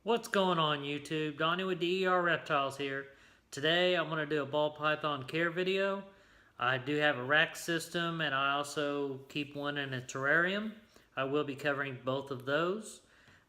What's going on YouTube? Donnie with DER Reptiles here. Today I'm going to do a ball python care video. I do have a rack system and I also keep one in a terrarium. I will be covering both of those.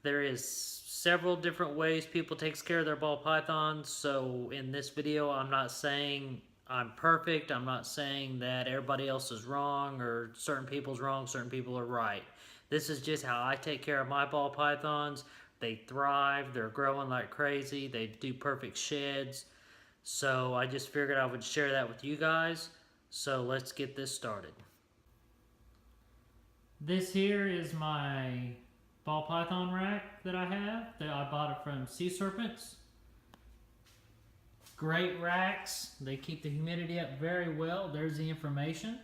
There is several different ways people take care of their ball pythons, so in this video I'm not saying I'm perfect. I'm not saying that everybody else is wrong or certain people's wrong, certain people are right. This is just how I take care of my ball pythons. They thrive, they're growing like crazy, they do perfect sheds. So I just figured I would share that with you guys. So let's get this started. This here is my ball python rack that I have. I bought it from Sea Serpents. Great racks. They keep the humidity up very well. There's the information.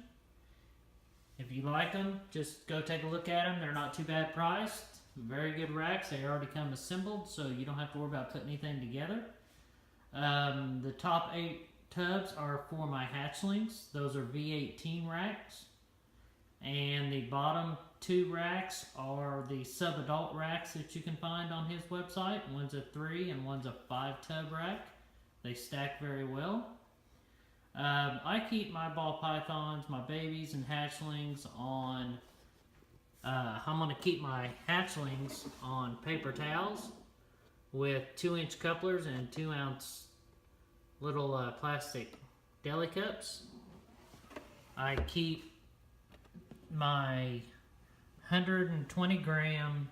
If you like them, just go take a look at them. They're not too bad priced. Very good racks. They already come assembled, so you don't have to worry about putting anything together. The top 8 tubs are for my hatchlings. Those are V18 racks. And the bottom 2 racks are the sub-adult racks that you can find on his website. One's a 3 and one's a 5 tub rack. They stack very well. I keep my ball pythons, my babies and hatchlings on I'm going to keep my hatchlings on paper towels with 2-inch couplers and 2-ounce little plastic deli cups. I keep my 120 gram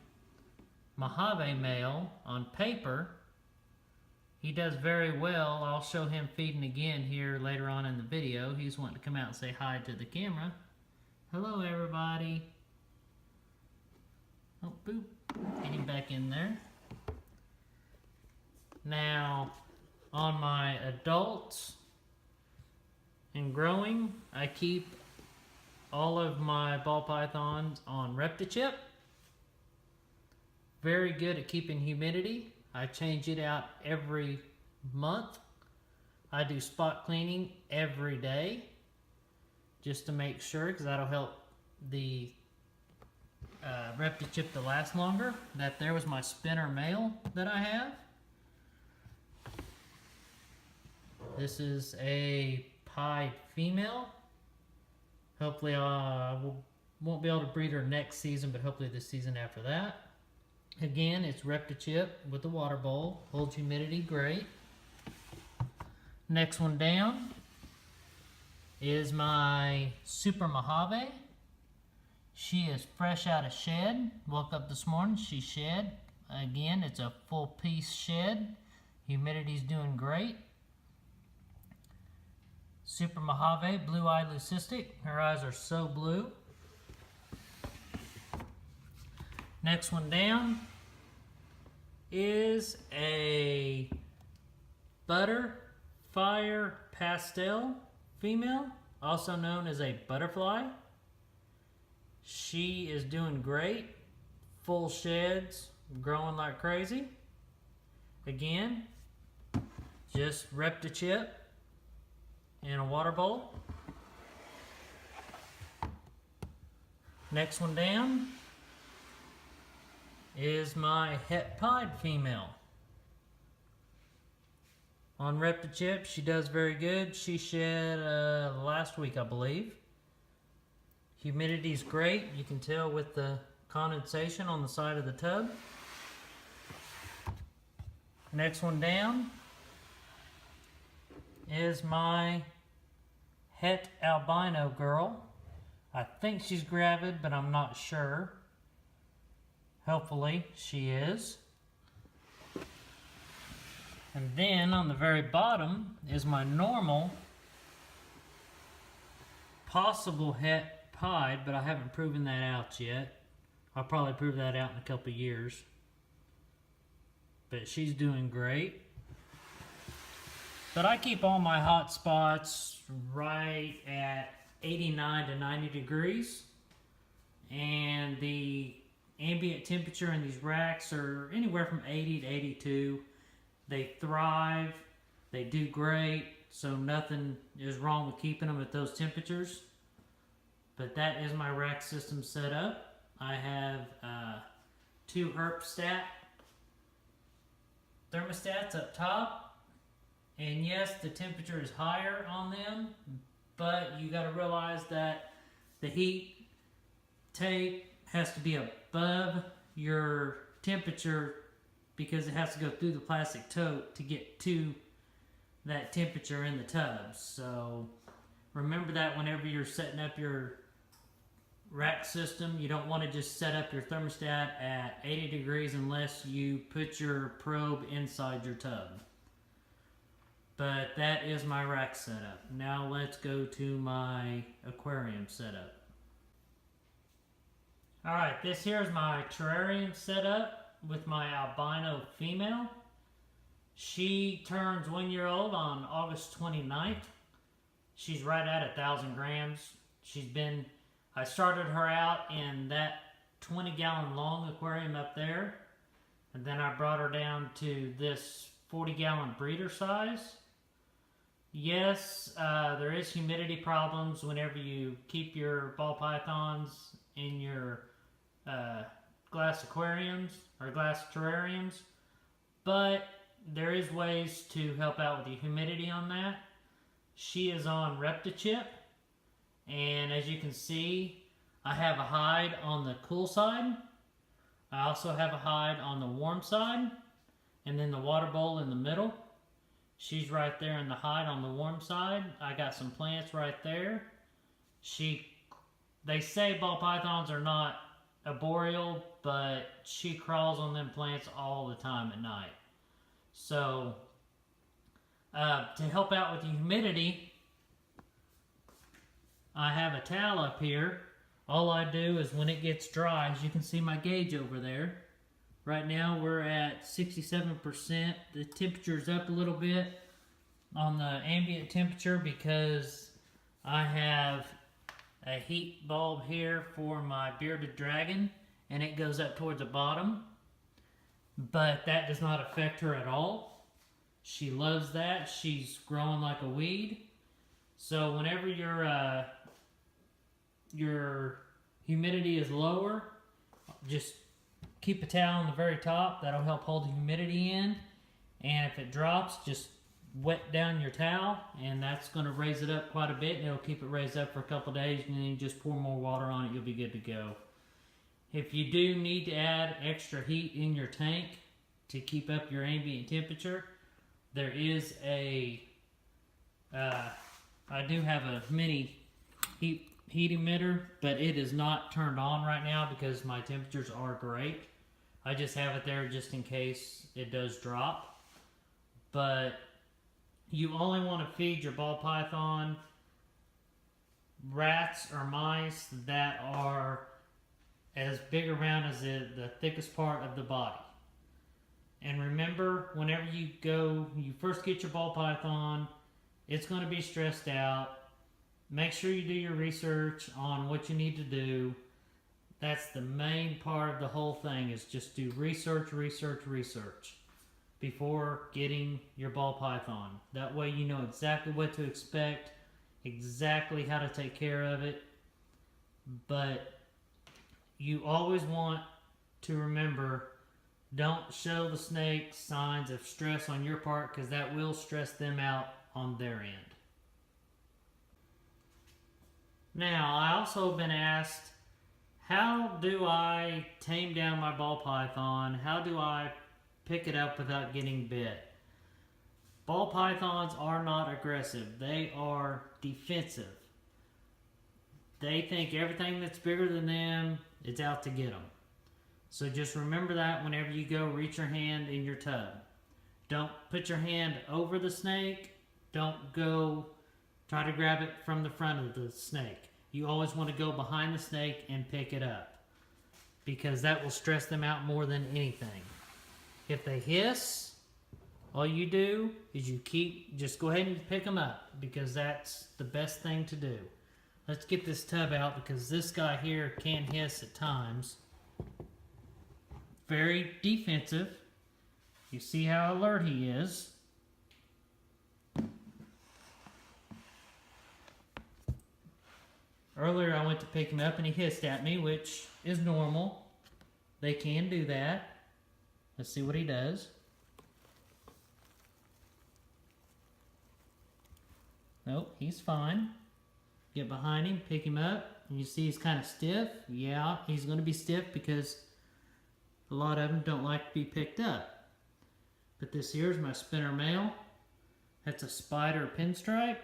Mojave male on paper. He does very well. I'll show him feeding again here later on in the video. He's wanting to come out and say hi to the camera. Hello everybody. Oh, boop. Get him back in there. Now, on my adults and growing, I keep all of my ball pythons on ReptiChip. Very good at keeping humidity. I change it out every month. I do spot cleaning every day just to make sure, because that'll help the ReptiChip to last longer. That there was my spinner male that I have. This is a pied female. Hopefully won't be able to breed her next season, but hopefully this season after that. Again, it's ReptiChip with the water bowl. Holds humidity great. Next one down is my Super Mojave. She is fresh out of shed. Woke up this morning, she shed. Again, it's a full piece shed. Humidity's doing great. Super Mojave, blue-eye leucistic. Her eyes are so blue. Next one down is a Butterfire Pastel female, also known as a butterfly. She is doing great. Full sheds, growing like crazy. Again, just ReptiChip in a water bowl. Next one down is my het pied female. On ReptiChip, she does very good. She shed last week, I believe. Humidity's great. You can tell with the condensation on the side of the tub. Next one down is my het albino girl. I think she's gravid, but I'm not sure. Hopefully she is. And then on the very bottom is my normal possible het pied, but I haven't proven that out yet. I'll probably prove that out in a couple years. But she's doing great. But I keep all my hot spots right at 89 to 90 degrees. And the ambient temperature in these racks are anywhere from 80 to 82. They thrive, they do great, so nothing is wrong with keeping them at those temperatures. But that is my rack system set up. I have 2 herp stat thermostats up top, and yes, the temperature is higher on them, but you got to realize that the heat tape has to be above your temperature because it has to go through the plastic tote to get to that temperature in the tub. So remember that whenever you're setting up your rack system, you don't want to just set up your thermostat at 80 degrees unless you put your probe inside your tub. But that is my rack setup. Now let's go to my aquarium setup. Alright, this here is my terrarium setup with my albino female. She turns 1 year old on August 29th. She's right at 1,000 grams. I started her out in that 20-gallon long aquarium up there. And then I brought her down to this 40-gallon breeder size. Yes, there is humidity problems whenever you keep your ball pythons in your glass aquariums or glass terrariums, but there is ways to help out with the humidity on that. She is on ReptiChip, and as you can see, I have a hide on the cool side. I also have a hide on the warm side, and then the water bowl in the middle. She's right there in the hide on the warm side. I got some plants right there. They say ball pythons are not arboreal, but she crawls on them plants all the time at night. So, to help out with the humidity, I have a towel up here. All I do is when it gets dry, as you can see my gauge over there, right now we're at 67%. The temperature's up a little bit on the ambient temperature because I have a heat bulb here for my bearded dragon, and it goes up towards the bottom, but that does not affect her at all. She loves that. She's growing like a weed. So whenever your humidity is lower, just keep a towel on the very top. That'll help hold the humidity in, and if it drops, just wet down your towel, and that's going to raise it up quite a bit, and it'll keep it raised up for a couple days, and then you just pour more water on it, you'll be good to go. If you do need to add extra heat in your tank to keep up your ambient temperature, there is I do have a mini heat emitter, but it is not turned on right now because my temperatures are great. I just have it there just in case it does drop. But you only want to feed your ball python rats or mice that are as big around as the thickest part of the body. And remember, whenever you first get your ball python, it's going to be stressed out. Make sure you do your research on what you need to do. That's the main part of the whole thing, is just do research before getting your ball python. That way you know exactly what to expect, exactly how to take care of it. But you always want to remember, don't show the snake signs of stress on your part, because that will stress them out on their end. Now, I also been asked, how do I tame down my ball python? How do I pick it up without getting bit? Ball pythons are not aggressive. They are defensive. They think everything that's bigger than them, it's out to get them. So just remember that whenever you go reach your hand in your tub. Don't put your hand over the snake. Don't go try to grab it from the front of the snake. You always want to go behind the snake and pick it up, because that will stress them out more than anything. If they hiss, all you do is just go ahead and pick them up, because that's the best thing to do. Let's get this tub out, because this guy here can hiss at times. Very defensive. You see how alert he is. Earlier I went to pick him up and he hissed at me, which is normal. They can do that. Let's see what he does. Nope, he's fine. Get behind him, pick him up. And you see he's kind of stiff. Yeah, he's going to be stiff because a lot of them don't like to be picked up. But this here is my spinner male. That's a spider pinstripe.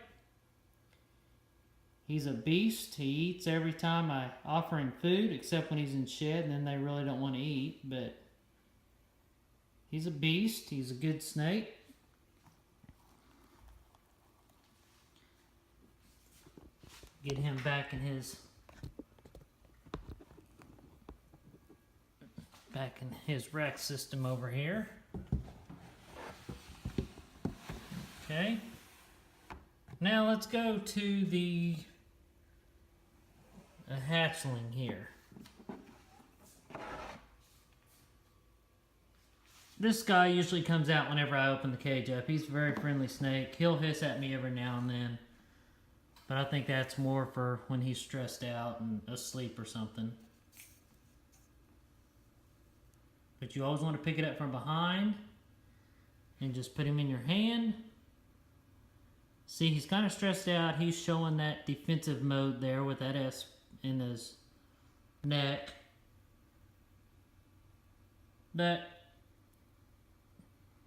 He's a beast. He eats every time I offer him food, except when he's in shed, and then they really don't want to eat. But he's a beast. He's a good snake. Get him back in his rack system over here. Okay. Now let's go to the hatchling here. This guy usually comes out whenever I open the cage up. He's a very friendly snake. He'll hiss at me every now and then. But I think that's more for when he's stressed out and asleep or something. But you always want to pick it up from behind and just put him in your hand. See, he's kind of stressed out. He's showing that defensive mode there with that S in his neck. But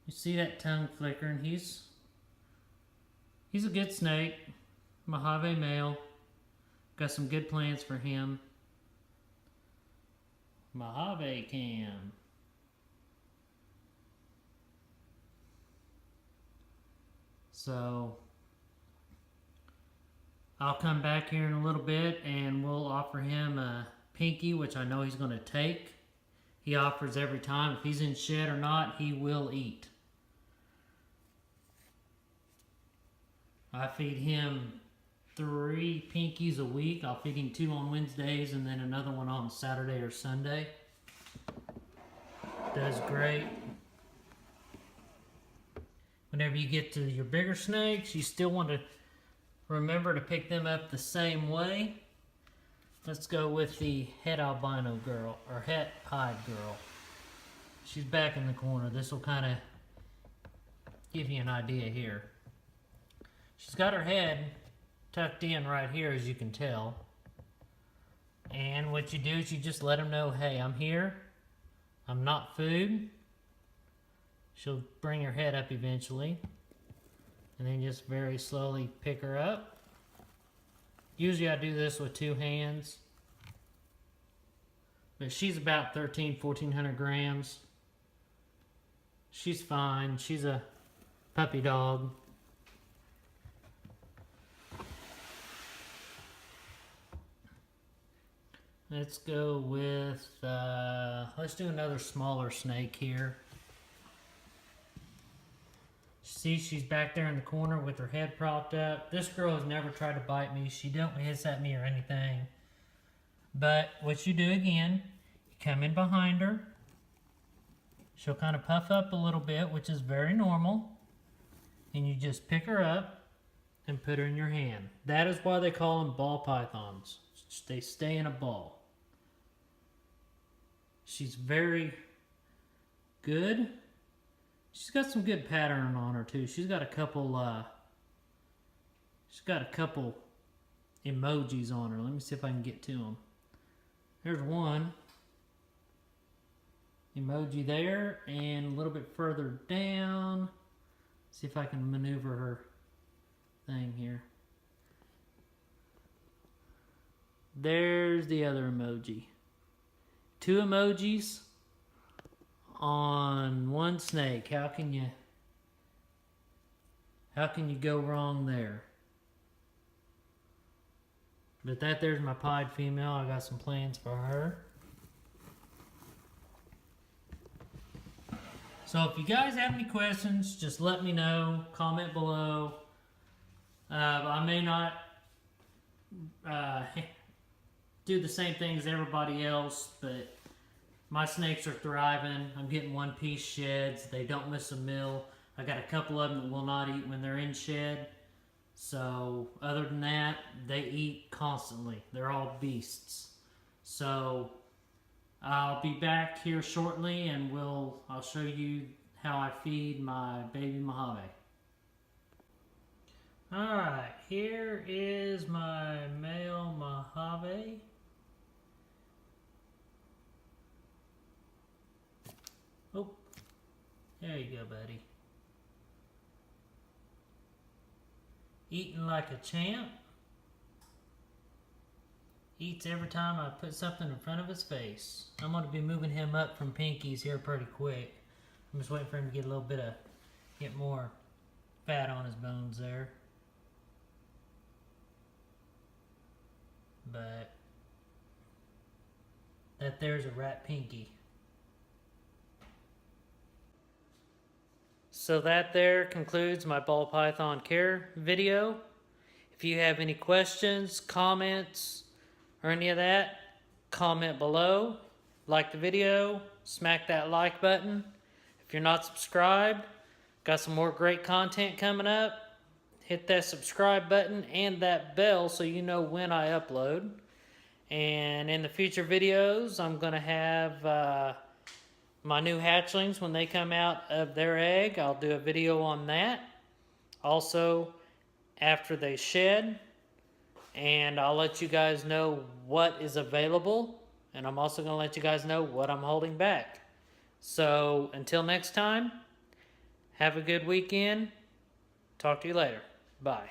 you see that tongue flickering. He's a good snake. Mojave male. Got some good plans for him. Mojave cam. So I'll come back here in a little bit and we'll offer him a pinky, which I know he's going to take. He offers every time. If he's in shed or not, he will eat. I feed him 3 pinkies a week. I'll feed him 2 on Wednesdays and then another one on Saturday or Sunday. Does great. Whenever you get to your bigger snakes, you still want to remember to pick them up the same way. Let's go with the het albino girl, or het pied girl. She's back in the corner. This will kind of give you an idea here. She's got her head tucked in right here, as you can tell. And what you do is you just let them know, hey, I'm here. I'm not food. She'll bring her head up eventually. And then just very slowly pick her up. Usually I do this with 2 hands. But she's about 1,400 grams. She's fine. She's a puppy dog. Let's go with, let's do another smaller snake here. See, she's back there in the corner with her head propped up. This girl has never tried to bite me. She don't hiss at me or anything. But what you do again, you come in behind her. She'll kind of puff up a little bit, which is very normal. And you just pick her up and put her in your hand. That is why they call them ball pythons. They stay in a ball. She's very good. She's got some good pattern on her too. She's got a couple emojis on her. Let me see if I can get to them. There's one emoji there, and a little bit further down. See if I can maneuver her thing here. There's the other emoji. 2 emojis on one snake. How can you go wrong there? But there's my pied female. I got some plans for her. So if you guys have any questions, just let me know. Comment below. I may not do the same thing as everybody else, but my snakes are thriving. I'm getting 1-piece sheds. They don't miss a meal. I got a couple of them that will not eat when they're in shed. So other than that, they eat constantly. They're all beasts. So I'll be back here shortly and I'll show you how I feed my baby Mojave. Alright, here is my male Mojave. Oh, there you go, buddy. Eating like a champ. Eats every time I put something in front of his face. I'm going to be moving him up from pinkies here pretty quick. I'm just waiting for him to get more fat on his bones there. But that there's a rat pinky. So that there concludes my ball python care video. If you have any questions, comments, or any of that, comment below. Like the video, smack that like button. If you're not subscribed, got some more great content coming up. Hit that subscribe button and that bell so you know when I upload. And in the future videos, I'm going to have my new hatchlings when they come out of their egg. I'll do a video on that. Also, after they shed. And I'll let you guys know what is available. And I'm also going to let you guys know what I'm holding back. So, until next time, have a good weekend. Talk to you later. Bye.